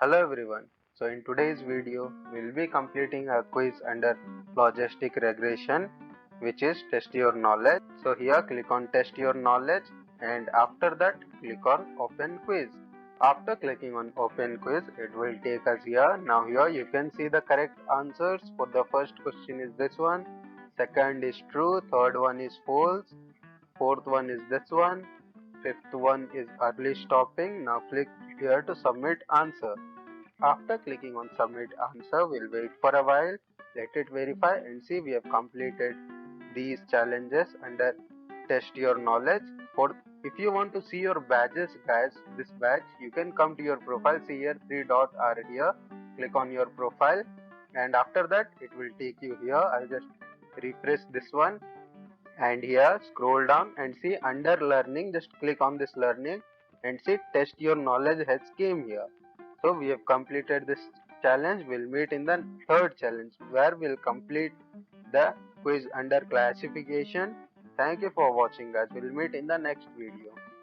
Hello everyone. So in today's video, we'll be completing a quiz under logistic regression, which is test your knowledge. So here click on test your knowledge and after that click on open quiz. After clicking on open quiz, it will take us here. Now here you can see the correct answers. For the first question is this one, second is true, third one is false, fourth one is this one, fifth one is early stopping. Now click here to submit answer. After clicking on submit answer, we'll wait for a while, let it verify and see we have completed these challenges under test your knowledge. For if you want to see your badges guys, this badge, you can come to your profile, see here 3 dots are here, click on your profile and after that it will take you here. I'll just refresh this one and here scroll down and see under learning, just click on this learning and see test your knowledge has came here. So we have completed this challenge. We'll meet in the third challenge where we'll complete the quiz under classification. Thank you for watching guys. We'll meet in the next video.